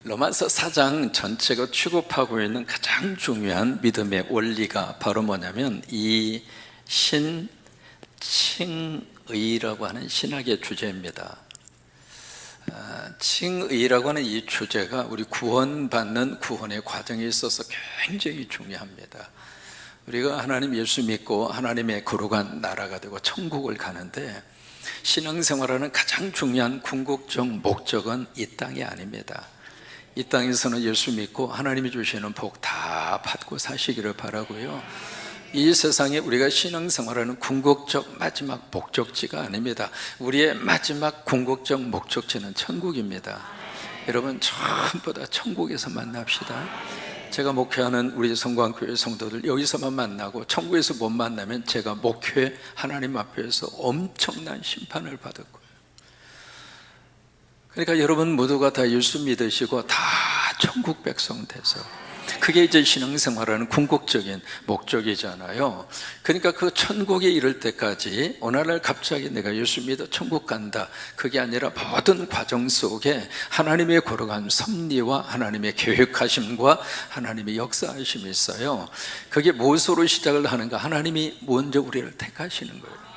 로마서 4장 전체가 취급하고 있는 가장 중요한 믿음의 원리가 바로 뭐냐면 이 칭의라고 하는 신학의 주제입니다. 칭의라고 하는 이 주제가 우리 구원받는 구원의 과정에 있어서 굉장히 중요합니다. 우리가 하나님 예수 믿고 하나님의 거룩한 나라가 되고 천국을 가는데 신앙생활하는 가장 중요한 궁극적 목적은 이 땅이 아닙니다. 이 땅에서는 예수 믿고 하나님이 주시는 복 다 받고 사시기를 바라고요. 이 세상에 우리가 신앙생활하는 궁극적 마지막 목적지가 아닙니다. 우리의 마지막 궁극적 목적지는 천국입니다. 여러분, 전부 다 천국에서 만납시다. 제가 목회하는 우리 성광교회 성도들 여기서만 만나고 천국에서 못 만나면 제가 목회 하나님 앞에서 엄청난 심판을 받을 거예요. 그러니까 여러분 모두가 다 예수 믿으시고 다 천국 백성 돼서, 그게 이제 신앙생활하는 궁극적인 목적이잖아요. 그러니까 그 천국에 이를 때까지 어느 날 갑자기 내가 예수 믿어 천국 간다, 그게 아니라 모든 과정 속에 하나님의 거룩한 섭리와 하나님의 계획하심과 하나님의 역사하심이 있어요. 그게 무엇으로 시작을 하는가? 하나님이 먼저 우리를 택하시는 거예요.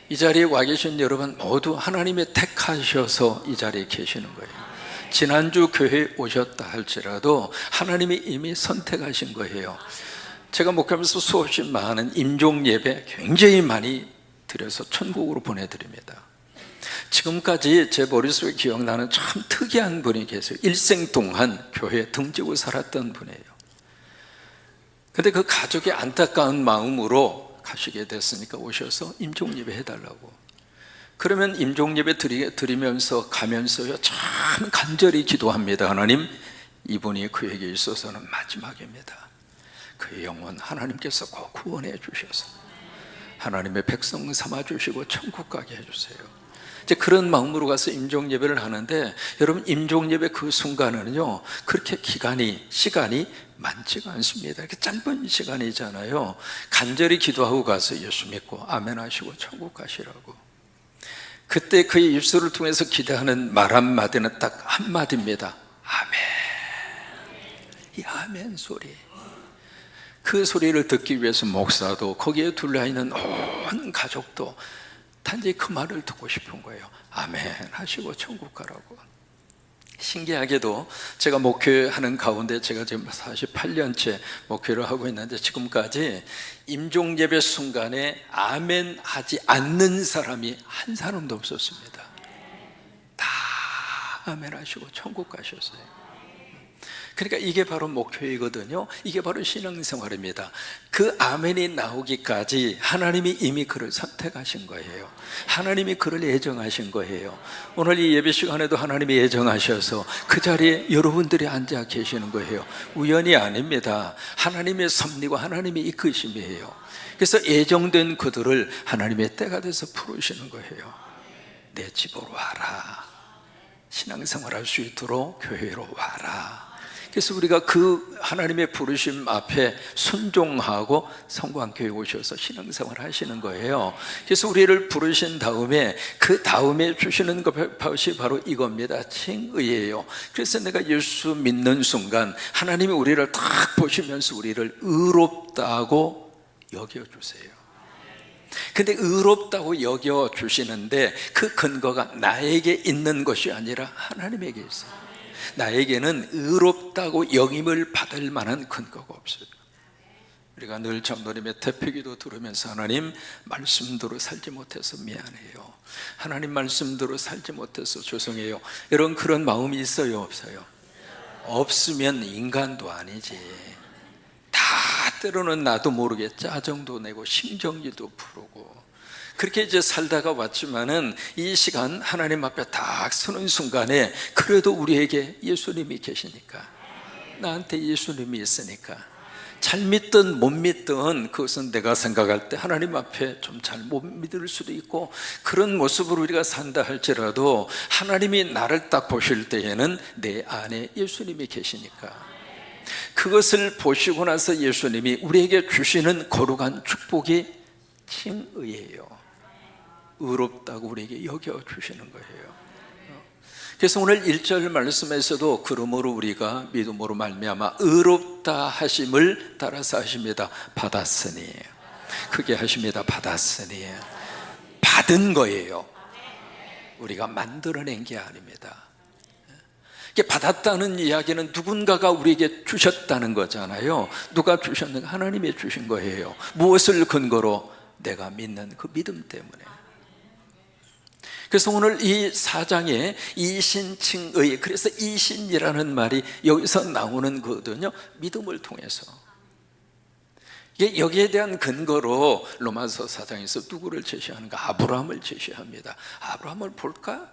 이 자리에 와 계신 여러분 모두 하나님이 택하셔서 이 자리에 계시는 거예요. 지난주 교회에 오셨다 할지라도 하나님이 이미 선택하신 거예요. 제가 목회하면서 수없이 많은 임종 예배 굉장히 많이 드려서 천국으로 보내드립니다. 지금까지 제 머릿속에 기억나는 참 특이한 분이 계세요. 일생 동안 교회에 등지고 살았던 분이에요. 근데 그 가족의 안타까운 마음으로 가시게 됐으니까 오셔서 임종예배 해달라고. 그러면 임종예배 드리면서 가면서요 참 간절히 기도합니다. 하나님, 이분이 그에게 있어서는 마지막입니다. 그의 영혼 하나님께서 꼭 구원해 주셔서 하나님의 백성 삼아 주시고 천국 가게 해주세요. 이제 그런 마음으로 가서 임종예배를 하는데, 여러분 임종예배 그 순간은요 그렇게 시간이 많지가 않습니다. 이렇게 짧은 시간이잖아요. 간절히 기도하고 가서 예수 믿고 아멘 하시고 천국 가시라고. 그때 그의 입술을 통해서 기도하는 말 한마디는 딱 한마디입니다. 아멘. 이 아멘 소리, 그 소리를 듣기 위해서 목사도 거기에 둘러있는 온 가족도 단지 그 말을 듣고 싶은 거예요. 아멘 하시고 천국 가라고. 신기하게도 제가 목회하는 가운데 제가 지금 48년째 목회를 하고 있는데 지금까지 임종예배 순간에 아멘 하지 않는 사람이 한 사람도 없었습니다. 다 아멘 하시고 천국 가셨어요. 그러니까 이게 바로 목회이거든요. 이게 바로 신앙생활입니다. 그 아멘이 나오기까지 하나님이 이미 그를 선택하신 거예요. 하나님이 그를 예정하신 거예요. 오늘 이 예배 시간에도 하나님이 예정하셔서 그 자리에 여러분들이 앉아 계시는 거예요. 우연이 아닙니다. 하나님의 섭리와 하나님의 이끄심이에요. 그래서 예정된 그들을 하나님의 때가 돼서 부르시는 거예요. 내 집으로 와라. 신앙생활할 수 있도록 교회로 와라. 그래서 우리가 그 하나님의 부르심 앞에 순종하고 성광교회에 오셔서 신앙생활 하시는 거예요. 그래서 우리를 부르신 다음에 그 다음에 주시는 것이 바로 이겁니다. 칭의예요. 그래서 내가 예수 믿는 순간 하나님이 우리를 딱 보시면서 우리를 의롭다고 여겨주세요. 근데 의롭다고 여겨주시는데 그 근거가 나에게 있는 것이 아니라 하나님에게 있어요. 나에게는 의롭다고 여김을 받을 만한 근거가 없어요. 우리가 늘 장로님의 대표기도 들으면서 하나님 말씀대로 살지 못해서 미안해요, 하나님 말씀대로 살지 못해서 죄송해요, 이런 그런 마음이 있어요, 없어요? 없으면 인간도 아니지. 다 때로는 나도 모르게 짜증도 내고 심정지도 부르고 그렇게 이제 살다가 왔지만은 이 시간 하나님 앞에 딱 서는 순간에 그래도 우리에게 예수님이 계시니까, 나한테 예수님이 있으니까 잘 믿든 못 믿든 그것은 내가 생각할 때 하나님 앞에 좀 잘 못 믿을 수도 있고, 그런 모습으로 우리가 산다 할지라도 하나님이 나를 딱 보실 때에는 내 안에 예수님이 계시니까, 그것을 보시고 나서 예수님이 우리에게 주시는 거룩한 축복이 칭의예요. 의롭다고 우리에게 여겨주시는 거예요. 그래서 오늘 1절 말씀에서도 그러므로 우리가 믿음으로 말미암아 의롭다 하심을 따라서 하십니다. 받았으니. 크게 하십니다. 받았으니. 받은 거예요. 우리가 만들어낸 게 아닙니다. 이게 받았다는 이야기는 누군가가 우리에게 주셨다는 거잖아요. 누가 주셨는가? 하나님이 주신 거예요. 무엇을 근거로? 내가 믿는 그 믿음 때문에. 그래서 오늘 이 4장에 이신칭의, 그래서 이신이라는 말이 여기서 나오는 거거든요. 믿음을 통해서. 여기에 대한 근거로 로마서 4장에서 누구를 제시하는가? 아브라함을 제시합니다. 아브라함을 볼까?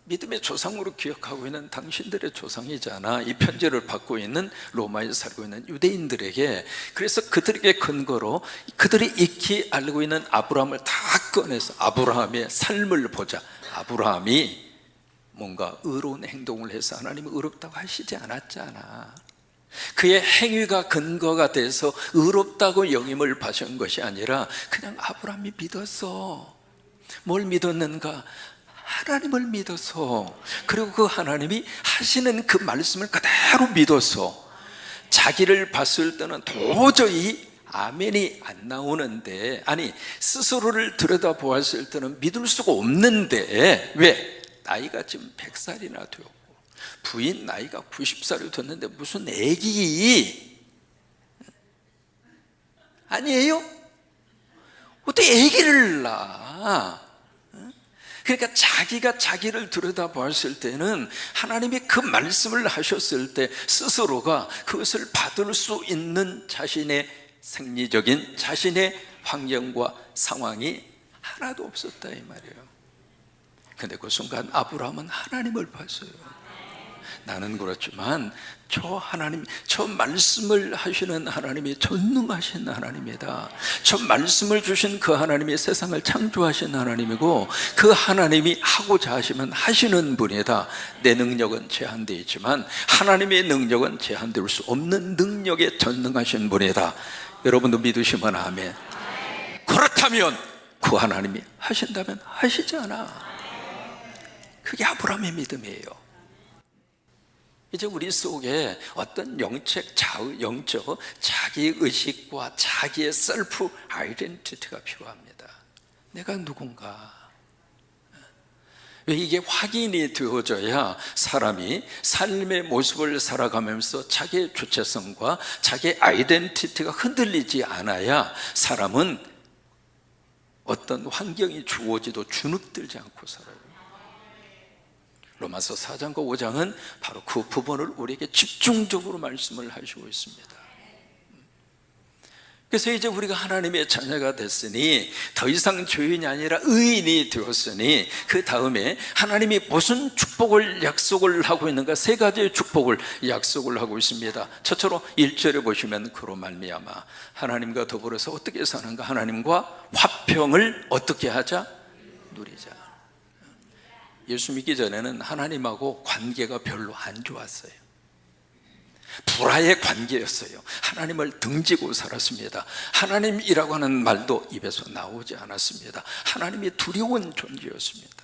믿음의 조상으로 기억하고 있는 당신들의 조상이잖아. 이 편지를 받고 있는 로마에 살고 있는 유대인들에게. 그래서 그들에게 근거로 그들이 익히 알고 있는 아브라함을 다 꺼내서 아브라함의 삶을 보자. 아브라함이 뭔가 의로운 행동을 해서 하나님이 의롭다고 하시지 않았잖아. 그의 행위가 근거가 돼서 의롭다고 영임을 받은 것이 아니라 그냥 아브라함이 믿었어. 뭘 믿었는가? 하나님을 믿어서, 그리고 그 하나님이 하시는 그 말씀을 그대로 믿어서, 자기를 봤을 때는 도저히 아멘이 안 나오는데, 아니 스스로를 들여다보았을 때는 믿을 수가 없는데, 왜? 나이가 지금 100살이나 되었고 부인 나이가 90살이 됐는데 무슨 애기 아니에요? 어떻게 애기를 낳아? 그러니까 자기가 자기를 들여다보았을 때는 하나님이 그 말씀을 하셨을 때 스스로가 그것을 받을 수 있는 자신의 생리적인 자신의 환경과 상황이 하나도 없었다 이 말이에요. 근데 그 순간 아브라함은 하나님을 봤어요. 나는 그렇지만 저 하나님, 저 말씀을 하시는 하나님이 전능하신 하나님이다. 저 말씀을 주신 그 하나님이 세상을 창조하신 하나님이고, 그 하나님이 하고자 하시면 하시는 분이다. 내 능력은 제한되어 있지만 하나님의 능력은 제한될 수 없는 능력에 전능하신 분이다. 여러분도 믿으시면 아멘. 그렇다면 그 하나님이 하신다면 하시잖아. 그게 아브라함의 믿음이에요. 이제 우리 속에 어떤 영적 자기의식과 자기의 셀프 아이덴티티가 필요합니다. 내가 누군가. 왜 이게 확인이 되어져야 사람이 삶의 모습을 살아가면서 자기의 주체성과 자기의 아이덴티티가 흔들리지 않아야 사람은 어떤 환경이 주어지도 주눅들지 않고 살아요. 로마서 4장과 5장은 바로 그 부분을 우리에게 집중적으로 말씀을 하시고 있습니다. 그래서 이제 우리가 하나님의 자녀가 됐으니 더 이상 죄인이 아니라 의인이 되었으니, 그 다음에 하나님이 무슨 축복을 약속을 하고 있는가? 세 가지의 축복을 약속을 하고 있습니다. 첫째로 1절에 보시면 그로 말미암아 하나님과 더불어서 어떻게 사는가? 하나님과 화평을 어떻게 하자? 누리자. 예수 믿기 전에는 하나님하고 관계가 별로 안 좋았어요. 불화의 관계였어요. 하나님을 등지고 살았습니다. 하나님이라고 하는 말도 입에서 나오지 않았습니다. 하나님이 두려운 존재였습니다.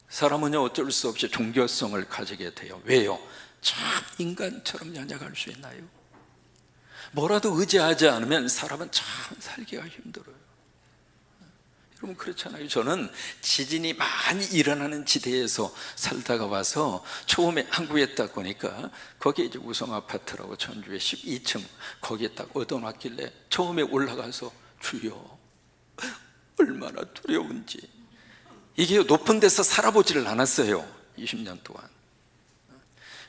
사람은요, 어쩔 수 없이 종교성을 가지게 돼요. 왜요? 참 인간처럼 연약할 수 있나요? 뭐라도 의지하지 않으면 사람은 참 살기가 힘들어요. 여러분 그렇잖아요. 저는 지진이 많이 일어나는 지대에서 살다가 와서 처음에 한국에 딱 보니까 거기에 이제 우성 아파트라고 전주에 12층 거기에 딱 얻어놨길래 처음에 올라가서 주여 얼마나 두려운지. 이게 높은 데서 살아보지를 않았어요. 20년 동안.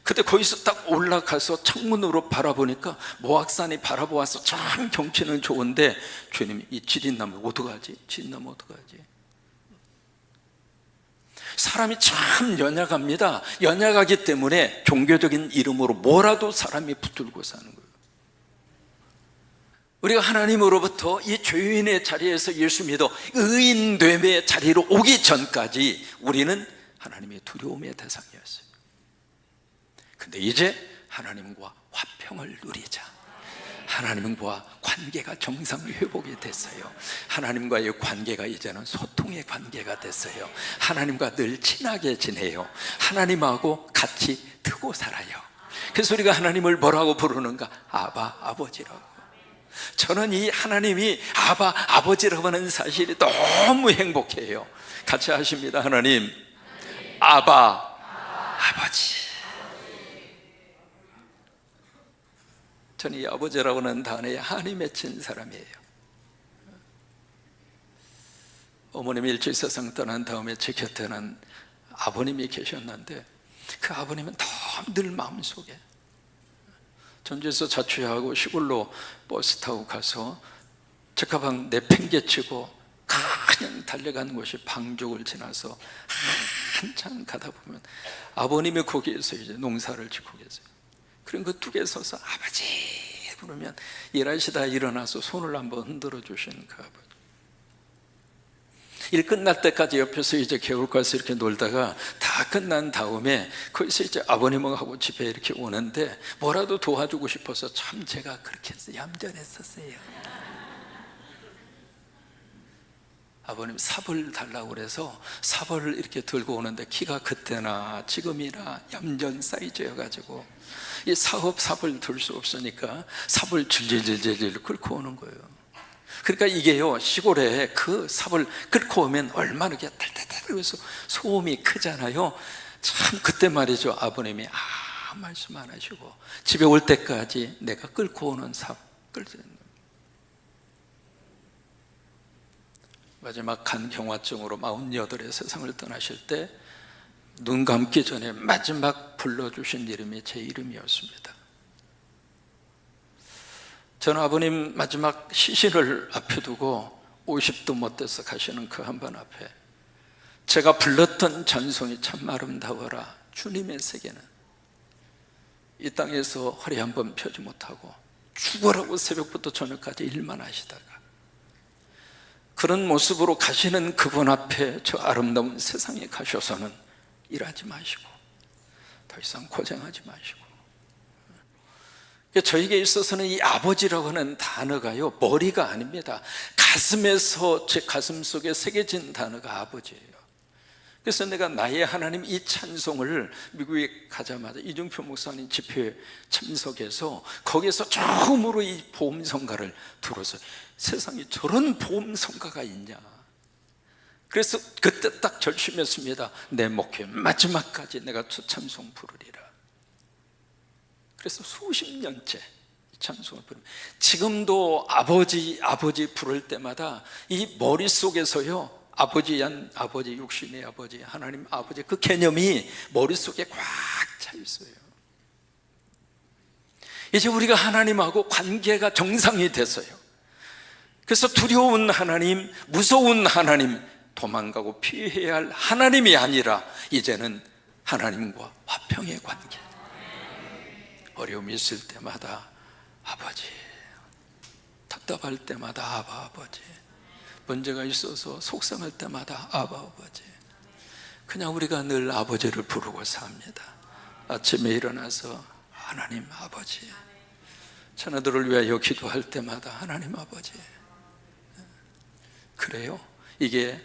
근데 거기서 딱 올라가서 창문으로 바라보니까 모악산이 바라보아서 참 경치는 좋은데, 주님 이 지린나무 어떡하지? 지린나무 어떡하지? 사람이 참 연약합니다. 연약하기 때문에 종교적인 이름으로 뭐라도 사람이 붙들고 사는 거예요. 우리가 하나님으로부터 이 죄인의 자리에서 예수 믿어 의인됨의 자리로 오기 전까지 우리는 하나님의 두려움의 대상이었어요. 근데 이제 하나님과 화평을 누리자. 하나님과 관계가 정상 회복이 됐어요. 하나님과의 관계가 이제는 소통의 관계가 됐어요. 하나님과 늘 친하게 지내요. 하나님하고 같이 두고 살아요. 그래서 우리가 하나님을 뭐라고 부르는가? 아바, 아버지라고. 저는 이 하나님이 아바, 아버지라고 하는 사실이 너무 행복해요. 같이 하십니다. 하나님, 아바, 아버지. 저는 이 아버지라고 하는 단어에 한이 맺힌 사람이에요. 어머님이 일찍 세상 떠난 다음에 제 곁에는 아버님이 계셨는데 그 아버님은 너무 늘 마음속에, 전주에서 자취하고 시골로 버스 타고 가서 적가방 내팽개치고 그냥 달려간 곳이 방족을 지나서 한참 가다 보면 아버님이 거기에서 이제 농사를 짓고 계세요. 그럼 그 뚝에 서서 아버지 부르면 일하시다 일어나서 손을 한번 흔들어 주시는 그 아버지. 일 끝날 때까지 옆에서 이제 개울가에서 이렇게 놀다가 다 끝난 다음에 거기서 이제 아버님하고 집에 이렇게 오는데 뭐라도 도와주고 싶어서 참 제가 그렇게 얌전했었어요. 아버님 삽을 달라고 그래서 삽을 이렇게 들고 오는데 키가 그때나 지금이나 얌전 사이즈여가지고 이 삽을 들 수 없으니까 삽을 질질질질 긁고 오는 거예요. 그러니까 이게요, 시골에 그 삽을 긁고 오면 얼마나 이렇게 달달달 해서 소음이 크잖아요. 참 그때 말이죠, 아버님이 아무 말씀 안 하시고 집에 올 때까지 내가 긁고 오는 삽 끌는. 마지막 간경화증으로 48에 세상을 떠나실 때 눈 감기 전에 마지막 불러주신 이름이 제 이름이었습니다. 저는 아버님 마지막 시신을 앞에 두고 50도 못 돼서 가시는 그 한번 앞에 제가 불렀던 찬송이 참 아름다워라. 주님의 세계는 이 땅에서 허리 한번 펴지 못하고 죽으라고 새벽부터 저녁까지 일만 하시다가 그런 모습으로 가시는 그분 앞에 저 아름다운 세상에 가셔서는 일하지 마시고 더 이상 고생하지 마시고. 저에게 있어서는 이 아버지라고 하는 단어가요, 머리가 아닙니다. 가슴에서 제 가슴 속에 새겨진 단어가 아버지예요. 그래서 내가 나의 하나님 이 찬송을 미국에 가자마자 이중표 목사님 집회에 참석해서 거기에서 처음으로 이 보험성가를 들어서 세상에 저런 보험성가가 있냐. 그래서 그때 딱 결심했습니다. 내 목회 마지막까지 내가 저 찬송 부르리라. 그래서 수십 년째 이 찬송을 부릅니다. 지금도 아버지 부를 때마다 이 머릿속에서요, 아버지한 아버지, 육신의 아버지, 하나님 아버지 그 개념이 머릿속에 꽉 차 있어요. 이제 우리가 하나님하고 관계가 정상이 됐어요. 그래서 두려운 하나님, 무서운 하나님, 도망가고 피해야 할 하나님이 아니라 이제는 하나님과 화평의 관계. 어려움이 있을 때마다 아버지, 답답할 때마다 아버지, 문제가 있어서 속상할 때마다 아버지. 그냥 우리가 늘 아버지를 부르고 삽니다. 아침에 일어나서 하나님 아버지, 자녀들을 위하여 기도할 때마다 하나님 아버지. 그래요. 이게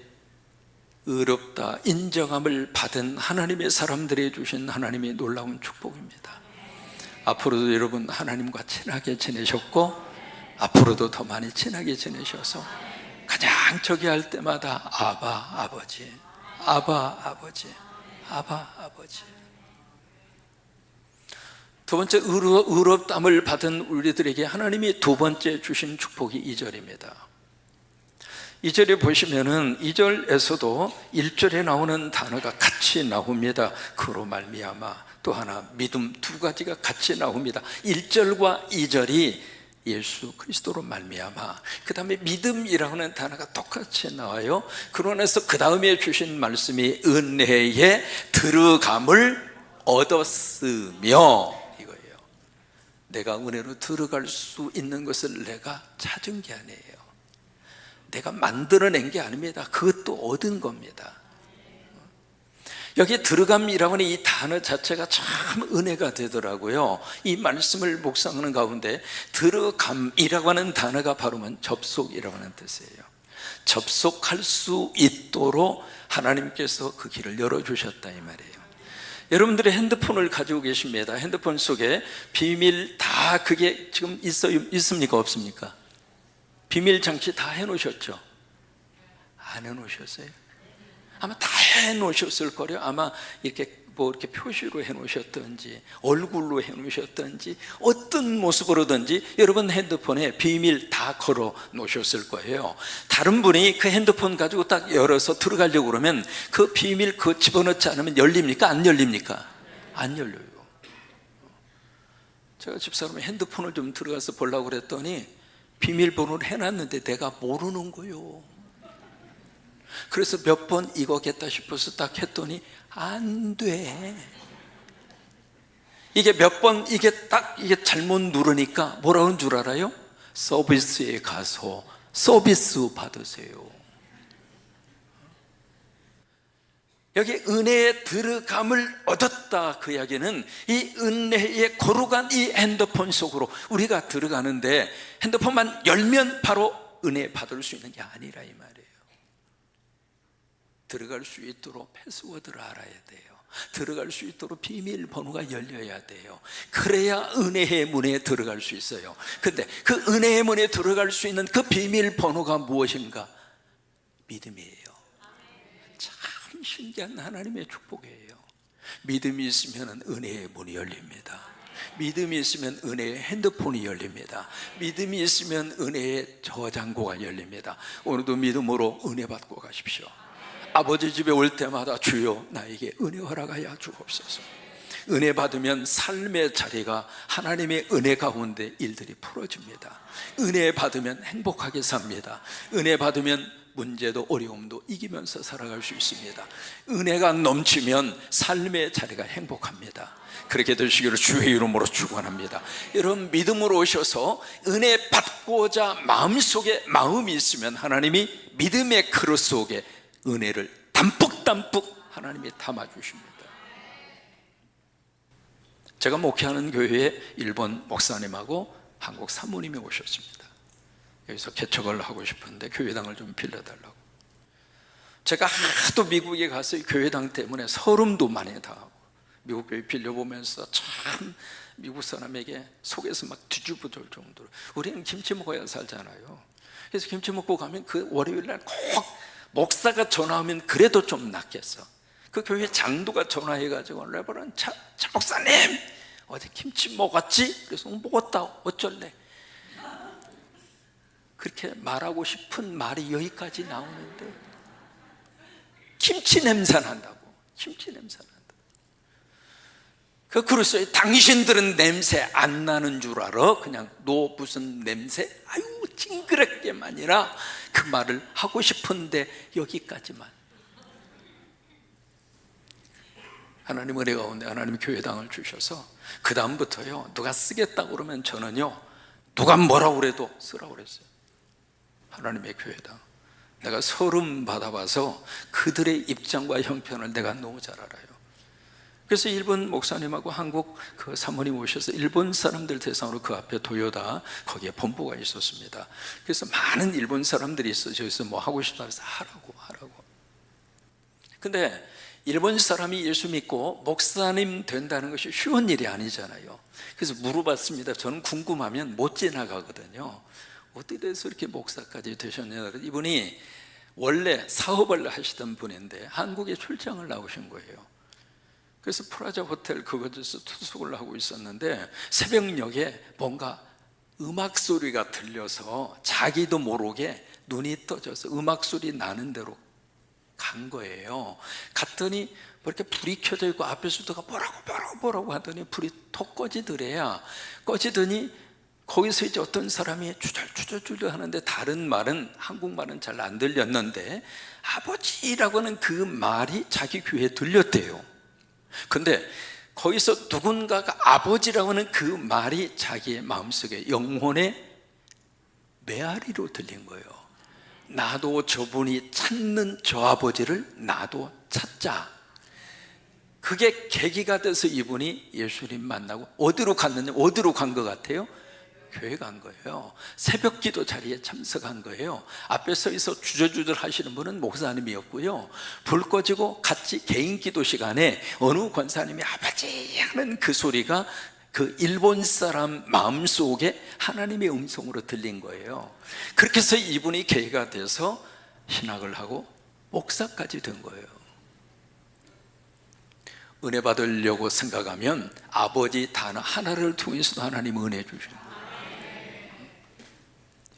의롭다 인정함을 받은 하나님의 사람들이 주신 하나님의 놀라운 축복입니다. 앞으로도 여러분 하나님과 친하게 지내셨고 앞으로도 더 많이 친하게 지내셔서 가장 저기 할 때마다 아바 아버지, 아바 아버지, 아바 아버지. 두 번째, 의롭담을 받은 우리들에게 하나님이 두 번째 주신 축복이 2절입니다. 2절에 보시면은 2절에서도 1절에 나오는 단어가 같이 나옵니다. 그로 말미암아, 또 하나 믿음, 두 가지가 같이 나옵니다. 1절과 2절이 예수 그리스도로 말미암아, 그 다음에 믿음이라고 하는 단어가 똑같이 나와요. 그러면서 그 다음에 주신 말씀이 은혜에 들어감을 얻었으며, 이거예요. 내가 은혜로 들어갈 수 있는 것을 내가 찾은 게 아니에요. 내가 만들어낸 게 아닙니다. 그것도 얻은 겁니다. 여기에 들어감이라고 하는 이 단어 자체가 참 은혜가 되더라고요. 이 말씀을 묵상하는 가운데 들어감이라고 하는 단어가 바로 접속이라고 하는 뜻이에요. 접속할 수 있도록 하나님께서 그 길을 열어주셨다 이 말이에요. 여러분들의 핸드폰을 가지고 계십니다. 핸드폰 속에 비밀 다 그게 지금 있습니까? 없습니까? 비밀 장치 다 해놓으셨죠? 안 해놓으셨어요? 아마 다 해놓으셨을 거예요. 아마 이렇게 이렇게 표시로 해놓으셨든지 얼굴로 해놓으셨든지 어떤 모습으로든지 여러분 핸드폰에 비밀 다 걸어 놓으셨을 거예요. 다른 분이 그 핸드폰 가지고 딱 열어서 들어가려고 그러면 그 비밀 그거 집어넣지 않으면 열립니까? 안 열립니까? 안 열려요. 제가 집사람이 핸드폰을 좀 들어가서 보려고 그랬더니 비밀번호를 해놨는데 내가 모르는 거예요. 그래서 몇 번 이거겠다 싶어서 딱 했더니 안 돼. 이게 몇 번 이게 잘못 누르니까 뭐라는 줄 알아요? 서비스에 가서 서비스 받으세요. 여기 은혜의 들어감을 얻었다. 그 이야기는 이 은혜의 거룩한 이 핸드폰 속으로 우리가 들어가는데 핸드폰만 열면 바로 은혜 받을 수 있는 게 아니라 이 말이에요. 들어갈 수 있도록 패스워드를 알아야 돼요. 들어갈 수 있도록 비밀번호가 열려야 돼요. 그래야 은혜의 문에 들어갈 수 있어요. 근데 그 은혜의 문에 들어갈 수 있는 그 비밀번호가 무엇인가? 믿음이에요. 참 신기한 하나님의 축복이에요. 믿음이 있으면 은혜의 문이 열립니다. 믿음이 있으면 은혜의 핸드폰이 열립니다. 믿음이 있으면 은혜의 저장고가 열립니다. 오늘도 믿음으로 은혜 받고 가십시오. 아버지 집에 올 때마다 주여 나에게 은혜 허락하여 주옵소서. 은혜 받으면 삶의 자리가 하나님의 은혜 가운데 일들이 풀어집니다. 은혜 받으면 행복하게 삽니다. 은혜 받으면 문제도 어려움도 이기면서 살아갈 수 있습니다. 은혜가 넘치면 삶의 자리가 행복합니다. 그렇게 되시기를 주의 이름으로 축원합니다. 여러분 믿음으로 오셔서 은혜 받고자 마음속에 마음이 있으면 하나님이 믿음의 그릇 속에 은혜를 담뿍담뿍 하나님이 담아주십니다. 제가 목회하는 교회에 일본 목사님하고 한국 사모님이 오셨습니다. 여기서 개척을 하고 싶은데 교회당을 좀 빌려달라고. 제가 하도 미국에 가서 교회당 때문에 서름도 많이 당하고 미국 교회 빌려보면서 참 미국 사람에게 속에서 막 뒤집어질 정도로 우리는 김치 먹어야 살잖아요. 그래서 김치 먹고 가면 그 월요일날 꼭 목사가 전화하면 그래도 좀 낫겠어. 그 교회 장도가 전화해가지고 레버런 차 목사님 어제 김치 먹었지? 그래서 먹었다 어쩔래? 그렇게 말하고 싶은 말이 여기까지 나오는데 김치 냄새 난다고. 김치 냄새 난다. 그 그랬어요. 당신들은 냄새 안 나는 줄 알아? 그냥 너 무슨 냄새? 아유 징그럽게만이라 그 말을 하고 싶은데 여기까지만. 하나님 은혜 가운데 하나님 교회당을 주셔서 그 다음부터요 누가 쓰겠다고 그러면 저는요 누가 뭐라고 그래도 쓰라고 그랬어요. 하나님의 교회당 내가 서름 받아봐서 그들의 입장과 형편을 내가 너무 잘 알아요. 그래서 일본 목사님하고 한국 그 사모님 오셔서 일본 사람들 대상으로 그 앞에 도요다 거기에 본부가 있었습니다. 그래서 많은 일본 사람들이 있어요. 저기서 뭐 하고 싶다 해서 하라고. 근데 일본 사람이 예수 믿고 목사님 된다는 것이 쉬운 일이 아니잖아요. 그래서 물어봤습니다. 저는 궁금하면 못 지나가거든요. 어떻게 돼서 이렇게 목사까지 되셨냐. 이분이 원래 사업을 하시던 분인데 한국에 출장을 나오신 거예요. 그래서 프라자 호텔 그곳에서 투숙을 하고 있었는데 새벽녘에 뭔가 음악 소리가 들려서 자기도 모르게 눈이 떠져서 음악 소리 나는 대로 간 거예요. 갔더니 뭐 이렇게 불이 켜져 있고 앞에서 누가 뭐라고 하더니 불이 톡 꺼지더니 거기서 이제 어떤 사람이 주저주저 하는데 다른 말은 한국말은 잘 안 들렸는데 아버지라고 하는 그 말이 자기 귀에 들렸대요. 근데 거기서 누군가가 아버지라고 하는 그 말이 자기의 마음속에 영혼의 메아리로 들린 거예요. 나도 저분이 찾는 저 아버지를 나도 찾자. 그게 계기가 돼서 이분이 예수님 만나고 어디로 갔느냐? 어디로 간 것 같아요? 교회 간 거예요. 새벽 기도 자리에 참석한 거예요. 앞에 서 있어 주저주저 하시는 분은 목사님이었고요. 불 꺼지고 같이 개인 기도 시간에 어느 권사님이 아버지 하는 그 소리가 그 일본 사람 마음속에 하나님의 음성으로 들린 거예요. 그렇게 해서 이분이 계기가 돼서 신학을 하고 목사까지 된 거예요. 은혜 받으려고 생각하면 아버지 단어 하나를 통해서도 하나님 은혜 주십니다.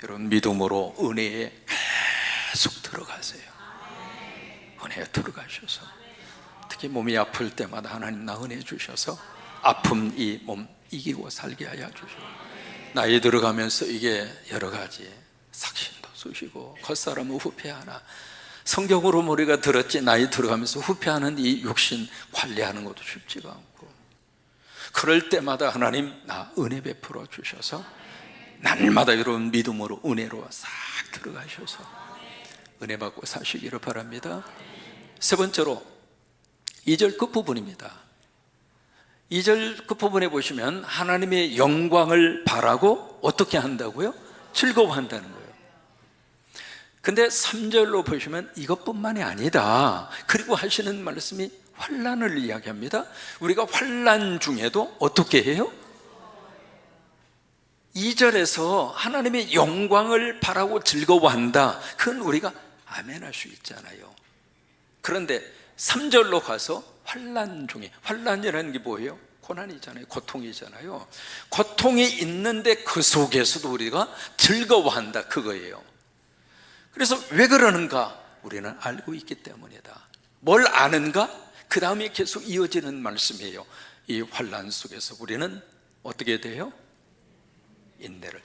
여러분 믿음으로 은혜에 계속 들어가세요. 은혜에 들어가셔서 특히 몸이 아플 때마다 하나님 나 은혜 주셔서 아픔 이 몸 이기고 살게 하여 주시고, 나이 들어가면서 이게 여러 가지 삭신도 쑤시고 겉사람은 후패하나, 성경으로 우리가 들었지 나이 들어가면서 후패하는 이 육신 관리하는 것도 쉽지가 않고, 그럴 때마다 하나님 나 은혜 베풀어 주셔서 날마다 이런 믿음으로 은혜로 싹 들어가셔서 은혜 받고 사시기를 바랍니다. 세 번째로 2절 끝부분입니다. 2절 끝부분에 보시면 하나님의 영광을 바라고 어떻게 한다고요? 즐거워한다는 거예요. 근데 3절로 보시면 이것뿐만이 아니다. 그리고 하시는 말씀이 환난을 이야기합니다. 우리가 환난 중에도 어떻게 해요? 2절에서 하나님의 영광을 바라고 즐거워한다. 그건 우리가 아멘 할 수 있잖아요. 그런데 3절로 가서 환난 중에, 환난이라는 게 뭐예요? 고난이잖아요. 고통이잖아요. 고통이 있는데 그 속에서도 우리가 즐거워한다, 그거예요. 그래서 왜 그러는가? 우리는 알고 있기 때문이다. 뭘 아는가? 그 다음에 계속 이어지는 말씀이에요. 이 환난 속에서 우리는 어떻게 돼요?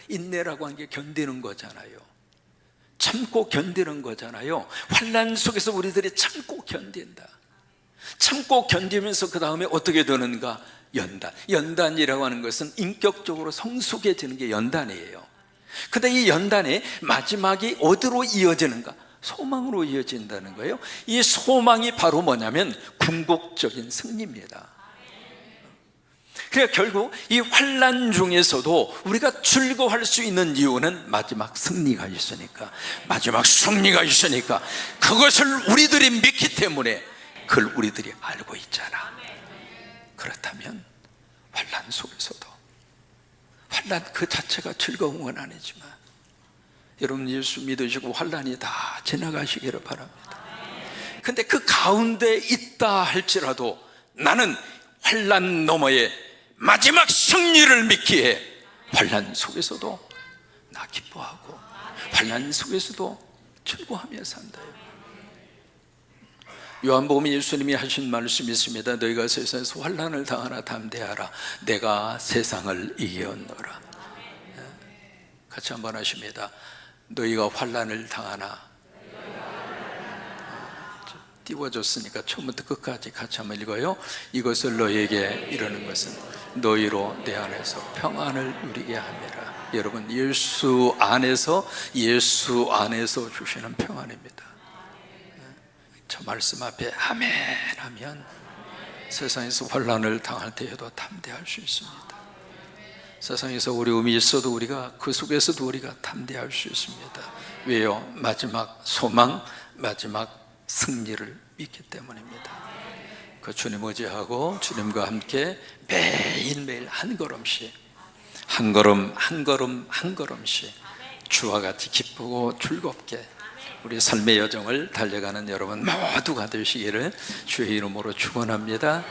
인내라고 하는 게 견디는 거잖아요. 참고 견디는 거잖아요. 환난 속에서 우리들이 참고 견딘다. 참고 견디면서 그 다음에 어떻게 되는가? 연단이라고 하는 것은 인격적으로 성숙해지는 게 연단이에요. 근데 이 연단의 마지막이 어디로 이어지는가? 소망으로 이어진다는 거예요. 이 소망이 바로 뭐냐면 궁극적인 승리입니다. 그러니까 결국 이 환난 중에서도 우리가 즐거워할 수 있는 이유는 마지막 승리가 있으니까, 마지막 승리가 있으니까, 그것을 우리들이 믿기 때문에 그걸 우리들이 알고 있잖아. 그렇다면 환난 속에서도, 환난 그 자체가 즐거운 건 아니지만 여러분 예수 믿으시고 환난이 다 지나가시기를 바랍니다. 근데 그 가운데 있다 할지라도 나는 환난 너머에 마지막 승리를 믿기에 환난 속에서도 나 기뻐하고 환난 속에서도 즐거워하며 산다. 요한복음에 예수님이 하신 말씀이 있습니다. 너희가 세상에서 환난을 당하나 담대하라. 내가 세상을 이겼노라. 같이 한번 하십니다. 너희가 환난을 당하나. 띄워줬으니까 처음부터 끝까지 같이 한번 읽어요. 이것을 너희에게 이르는 것은 너희로 내 안에서 평안을 누리게 함이라. 여러분 예수 안에서 주시는 평안입니다. 저 말씀 앞에 아멘 하면 세상에서 환난을 당할 때에도 담대할 수 있습니다. 세상에서 어려움이 있어도 우리가 그 속에서도 우리가 담대할 수 있습니다. 왜요? 마지막 소망, 마지막 승리를 믿기 때문입니다. 그 주님 의지하고 주님과 함께 매일매일 한 걸음씩, 한 걸음씩 주와 같이 기쁘고 즐겁게 우리 삶의 여정을 달려가는 여러분 모두가 되시기를 주의 이름으로 축원합니다.